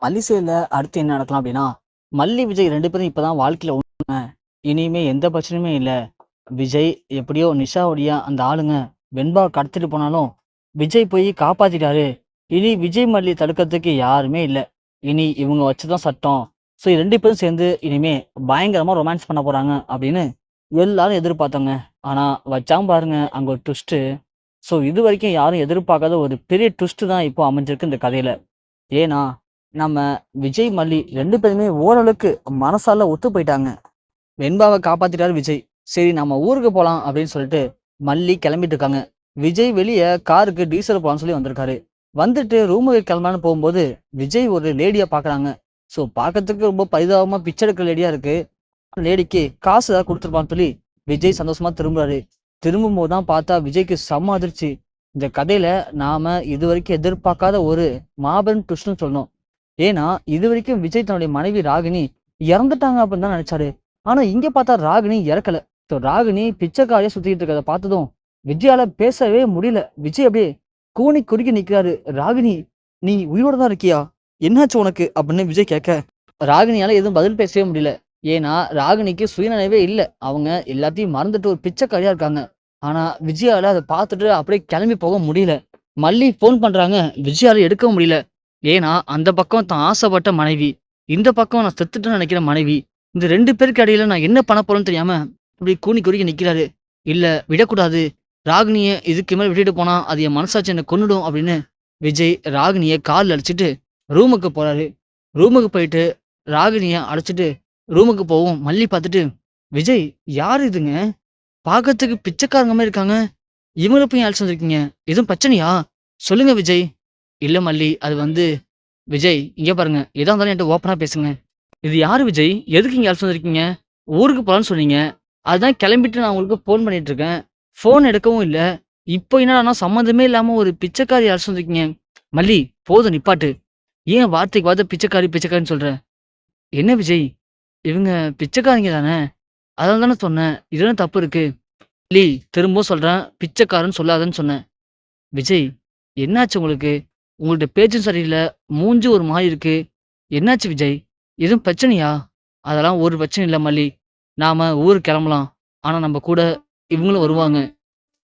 மல்லி சைடுல அடுத்து என்ன நடக்கலாம் அப்படின்னா, மல்லி, விஜய் 2 பேரும் இப்பதான் வாழ்க்கையில இனிமே எந்த பிரச்சனையுமே இல்ல. விஜய் எப்படியோ நிஷாவுடைய அந்த ஆளுங்க வெண்பாவ கடத்திட்டு போனாலும், விஜய் போய் காப்பாத்திட்டாரு. இனி விஜய், மல்லி தடுக்கிறதுக்கு யாருமே இல்ல. இனி இவங்க வச்சு தான் சட்டம். ஸோ 2 பேரும் சேர்ந்து இனிமே பயங்கரமா ரொமான்ஸ் பண்ண போறாங்க அப்படின்னு எல்லாரும் எதிர்பார்த்தாங்க. ஆனா வச்சான் பாருங்க அங்க ஒரு ட்விஸ்ட்டு. ஸோ இதுவரைக்கும் யாரும் எதிர்பார்க்காத ஒரு பெரிய ட்விஸ்ட் தான் இப்போ அமைஞ்சிருக்கு இந்த கதையில. ஏன்னா, நம்ம விஜய், மல்லி 2 பேருமே ஓரளவுக்கு மனசால ஒத்து போயிட்டாங்க. வெண்பாவ காப்பாத்திட்டாரு விஜய். சரி நம்ம ஊருக்கு போலாம் அப்படின்னு சொல்லிட்டு மல்லி கிளம்பிட்டு இருக்காங்க. விஜய் வெளிய காருக்கு டீசல் போலான்னு சொல்லி வந்திருக்காரு. வந்துட்டு ரூமுக்கு கிளம்பலான்னு போகும்போது, விஜய் ஒரு லேடிய பார்க்குறாங்க. ஸோ பார்க்கறதுக்கு ரொம்ப பரிதாபமா பிச்சை எடுக்கிற லேடியா இருக்கு. லேடிக்கு காசு ஏதாவது குடுத்துருப்பான்னு சொல்லி விஜய் சந்தோஷமா திரும்புறாரு. திரும்பும்போது தான் பார்த்தா விஜய்க்கு செம்ம அதிர்ச்சி. இந்த கதையில நாம இதுவரைக்கும் எதிர்பார்க்காத ஒரு மாபெரும் ட்விஸ்ட்ன்னு சொல்லணும். ஏன்னா, இதுவரைக்கும் விஜய் தன்னுடைய மனைவி ராகினி இறந்துட்டாங்க அப்படின்னு தான் நினைச்சாரு. ஆனா இங்க பார்த்தா ராகினி இறக்கல. ஸோ ராகினி பிச்சைக்காரியா சுத்திட்டு இருக்கிறத பார்த்ததும் விஜயால பேசவே முடியல. விஜய் அப்படியே கூனி குறுக்கி நிக்கிறாரு. ராகினி, நீ உயிரோட தான் இருக்கியா? என்னாச்சு உனக்கு அப்படின்னு விஜய் கேட்க, ராகினியால எதுவும் பதில் பேசவே முடியல. ஏன்னா ராகினிக்கு சுயநினைவே இல்ல. அவங்க எல்லாத்தையும் மறந்துட்டு ஒரு பிச்சைக்காரியா இருக்காங்க. ஆனா விஜயால அத பார்த்துட்டு அப்படியே கிளம்பி போக முடியல. மல்லி ஃபோன் பண்றாங்க. விஜயால எடுக்க முடியல. ஏன்னா அந்த பக்கம் தான் ஆசைப்பட்ட மனைவி. இந்த பக்கம் நான் செத்துட்டேன்னு நினைக்கிற மனைவி. இந்த 2 பேருக்கு இடையில நான் என்ன பண்ண போறேன்னு தெரியாம இப்படி கூனி குறுக்கி நிக்கிறாரு. இல்ல விடக்கூடாது. ராகினிய இதுக்கு மேல விட்டுட்டு போனா அது என் மனசாட்சி என்ன கொன்னுடும் அப்படின்னு விஜய் ராகினிய கால்ல அடிச்சுட்டு ரூமுக்கு போறாரு. ரூமுக்கு போயிட்டு ராகினிய அழைச்சிட்டு ரூமுக்கு போவும் மல்லி பார்த்துட்டு, விஜய் யார் இதுங்க? பார்க்கறதுக்கு பிச்சைக்காரங்க மாரி இருக்காங்க. இவங்கள போய் அழைச்சிட்டு வந்திருக்கீங்க. எதுவும் பிரச்சனையா? சொல்லுங்க விஜய். இல்ல மல்லி, அது வந்து விஜய் இங்க பாருங்க. எதா இருந்தாலும் என்ட்ட ஓப்பனா பேசுங்க. இது யாரு விஜய்? எதுக்கு இங்க அழைச்சிட்டு வந்திருக்கீங்க? ஊருக்கு போலான்னு சொன்னீங்க. அதான் கிளம்பிட்டு நான் உங்களுக்கு ஃபோன் பண்ணிட்டு இருக்கேன். ஃபோன் எடுக்கவும் இல்ல. இப்போ என்னடான்னா சம்மந்தமே இல்லாம ஒரு பிச்சைக்காரி அழைச்சிட்டு வந்திருக்கீங்க. மல்லி போதும் நிப்பாட்டு. ஏன் வார்த்தைக்கு வார்த்தை பிச்சைக்காரி பிச்சைக்காரின்னு சொல்ற? என்ன விஜய்? இவங்க பிச்சைக்காரிங்க தானே! அதனால தானே சொன்னேன். இதுல என்ன தப்பு இருக்கு? மல்லி திரும்பவும் சொல்றேன். பிச்சைக்காரன்னு சொல்லாதன்னு சொன்னேன். விஜய் என்னாச்சு உங்களுக்கு? உங்கள்ட்ட பேச்சும் சரியில்ல. மூஞ்சி ஒரு மாரி இருக்கு. என்னாச்சு விஜய்? எதுவும் பிரச்சனையா? அதெல்லாம் ஒரு பிரச்சனையும் இல்ல மல்லி. நாம ஊருக்கு கிளம்பலாம். ஆனா நம்ம கூட இவங்களும் வருவாங்க.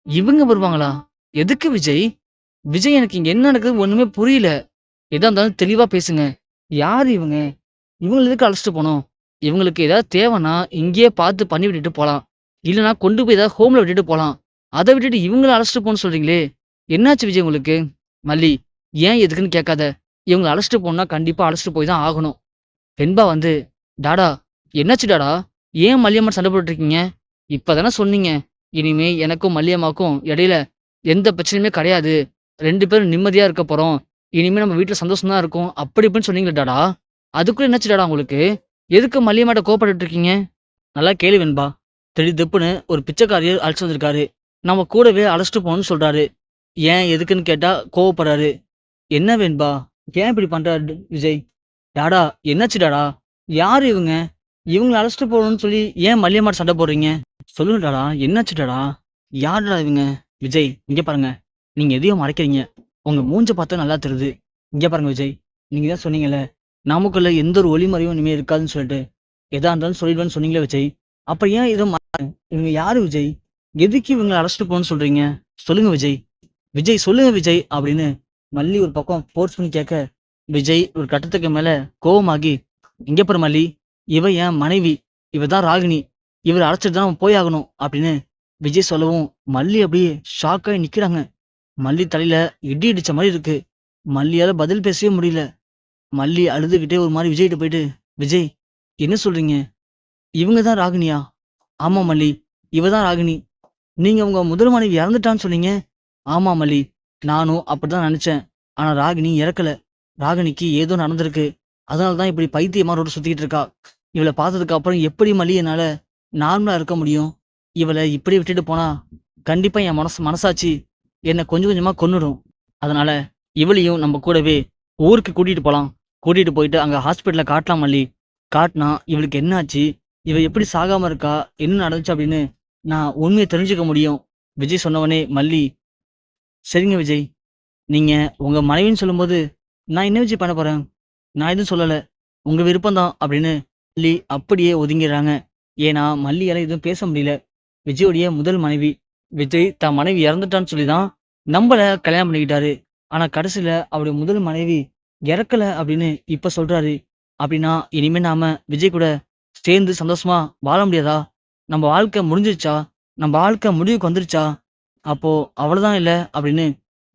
இவங்க வருவாங்களா? எதுக்கு விஜய்? விஜய் எனக்கு இங்க என்ன நடக்குது ஒண்ணுமே புரியல. எதா இருந்தாலும் தெளிவா பேசுங்க. யாரு இவங்க? இவங்கள எதுக்கு அழைச்சிட்டு போனோம்? இவங்களுக்கு ஏதாவது தேவைன்னா இங்கேயே பார்த்து பண்ணி விட்டுட்டு போலாம். இல்லன்னா கொண்டு போய் ஏதாவது ஹோம்ல விட்டுட்டு போலாம். அத விட்டுட்டு இவங்கள அழைச்சிட்டு போன்னு சொல்றீங்களே! என்னாச்சு விஜய் உங்களுக்கு? மல்லி ஏன் எதுக்குன்னு கேட்காத. இவங்கள அழைச்சிட்டு போணும்னா கண்டிப்பா அழைச்சிட்டு போய் தான் ஆகணும். வெண்பா வந்து, டாடா என்னாச்சு டாடா? ஏன் மல்லியம்மா சண்டை போட்டுட்டு இருக்கீங்க? இப்பதானே சொன்னீங்க. இனிமே எனக்கும் மல்லியம்மாக்கும் இடையில எந்த பிரச்சனையுமே கிடையாது. 2 பேரும் நிம்மதியா இருக்க போறோம். இனிமே நம்ம வீட்ல சந்தோஷம் தான் இருக்கும். அப்படி இப்படின்னு சொன்னீங்களே டாடா. அதுக்குள்ள என்னாச்சு டாடா உங்களுக்கு? எதுக்கு மல்லியம்மாட்ட கோவப்பட்டுட்டு இருக்கீங்க? நல்லா கேளு வெண்பா. திடுதிப்புன்னு ஒரு பிச்சைக்காரியை அழைச்சிட்டு வந்திருக்காரு. நம்ம கூடவே அழைச்சிட்டு போகணும்னு சொல்றாரு. ஏன் எதுக்குன்னு கேட்டா கோவப்படுறாரு. என்ன வெண்பா? ஏன் இப்படி பண்றாரு விஜய்? டாடா என்னாச்சு டாடா? யாரு இவங்க? இவங்கள அழைச்சிட்டு போகணும்னு சொல்லி ஏன் மல்லியம்மாட்ட சண்டை போடுறீங்க? சொல்லுங்க டாடா. என்னாச்சு டாடா? யாருடா இவங்க? விஜய் இங்க பாருங்க. நீங்க எதையோ மறைக்கிறீங்க. உங்க மூஞ்ச பார்த்தா நல்லா தெரியுது. இங்க பாருங்க விஜய். நீங்க தான் சொன்னீங்கல்ல, நமக்குள்ள எந்த ஒரு ஒளிமறைவும் இனிமே இருக்காதுன்னு சொல்லிட்டு. எதா இருந்தாலும் சொல்லிடுவேன்னு சொன்னீங்களே விஜய். அப்ப ஏன் இத இவங்க யாரு விஜய்? எதுக்கு இவங்கள அழைச்சிட்டு போகணும்னு சொல்றீங்க? சொல்லுங்க விஜய். விஜய் சொல்லுங்க விஜய் அப்படின்னு மல்லி ஒரு பக்கம் ஃபோர்ஸ் பண்ணி கேட்க, விஜய் ஒரு கட்டத்துக்கு மேல கோவமாகி, இங்க பாரு மல்லி, இவ என் மனைவி. இவ தான் ராகினி. இவர அழைச்சிட்டு தான் நம்ம போயாகணும் அப்படின்னு விஜய் சொல்லவும், மல்லி அப்படியே ஷாக் ஆகி நிக்கிறாங்க. மல்லி தலையில இடி இடிச்ச மாரி இருக்கு. மல்லியால பதில் பேசவே முடியல. மல்லி அழுதுகிட்டே ஒரு மாரி விஜய்கிட்ட போயிட்டு, விஜய் என்ன சொல்றீங்க? இவங்க தான் ராகினியா? ஆமா மல்லி, இவ தான் ராகினி. நீங்க உங்க முதல் மனைவி இறந்துட்டான்னு சொன்னீங்க. ஆமா மல்லி, நானும் அப்படிதான் நினைச்சேன். ஆனா ராகினி இறக்கல. ராகினிக்கு ஏதோ நடந்திருக்கு. அதனால தான் இப்படி பைத்தியமா ரோடு சுத்திக்கிட்டு இருக்கா. இவள பார்த்ததுக்கு அப்புறம் எப்படி மல்லி என்னால நார்மலா இருக்க முடியும்? இவள இப்படியே விட்டுட்டு போனா கண்டிப்பா என் மனசாட்சி என்ன கொஞ்சம் கொஞ்சமா கொன்னுடும். அதனால இவளையும் நம்ம கூடவே ஊருக்கு கூட்டிட்டு போலாம். கூட்டிட்டு போயிட்டு அங்க ஹாஸ்பிட்டல்ல காட்டலாம் மல்லி. காட்டுனா இவளுக்கு என்னாச்சு? இவ எப்படி சாகாம இருக்கா? என்ன நடந்துச்சு அப்படின்னு நான் உண்மையை தெரிஞ்சுக்க முடியும். விஜய் சொன்னவனே மல்லி, சரிங்க விஜய். நீங்க உங்க மனைவின்னு சொல்லும்போது நான் என்ன விஜய் பண்ண போறேன்? நான் எதுவும் சொல்லல. உங்க விருப்பம் தான் அப்படின்னு மல்லி அப்படியே ஒதுங்கிடுறாங்க. ஏன்னா, மல்லியால எதுவும் பேச முடியல. விஜயுடைய முதல் மனைவி. விஜய் தன் மனைவி இறந்துட்டான்னு சொல்லி தான் நம்பள கல்யாணம் பண்ணிக்கிட்டாரு. ஆனா கடைசில அவருடைய முதல் மனைவி இறக்கல அப்படின்னு இப்ப சொல்றாரு. அப்படின்னா, இனிமே நாம விஜய் கூட சேர்ந்து சந்தோஷமா வாழ முடியாதா? நம்ம வாழ்க்கை முடிஞ்சிருச்சா? நம்ம வாழ்க்கை முடிவுக்கு வந்துருச்சா? அப்போ அவ்வளோதான் இல்ல அப்படின்னு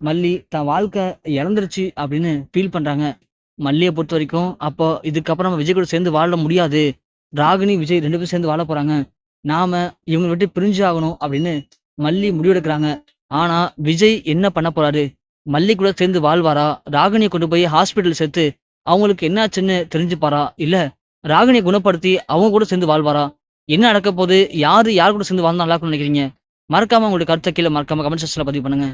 மல்லி தன் வாழ்க்கை இழந்துருச்சு அப்படின்னு ஃபீல் பண்றாங்க. மல்லிய பொறுத்தவரைக்கும், அப்போ இதுக்கப்புறம் நம்ம விஜய் கூட சேர்ந்து வாழ முடியாது. ராகினி, விஜய் 2 பேரும் சேர்ந்து வாழப் போறாங்க. நாம இவங்கள விட்டு பிரிஞ்சு ஆகணும் அப்படின்னு மல்லி முடிவெடுக்குறாங்க. ஆனா, விஜய் என்ன பண்ண போறாரு? மல்லி கூட சேர்ந்து வாழ்வாரா? ராகினிய கொண்டு போய் ஹாஸ்பிட்டல் சேர்த்து அவங்களுக்கு என்ன ஆச்சுன்னு தெரிஞ்சுப்பாரா? இல்ல ராகினிய குணப்படுத்தி அவங்க கூட சேர்ந்து வாழ்வாரா? என்ன நடக்கப் போது? யாரு யார் கூட சேர்ந்து வாழ்ந்தா நல்லா இருக்கும்னு நினைக்கிறீங்க? மறக்காம உங்களுடைய கருத்த கீழ மறக்காம கமெண்ட் செக்ஷன்ல பதிவு பண்ணுங்க.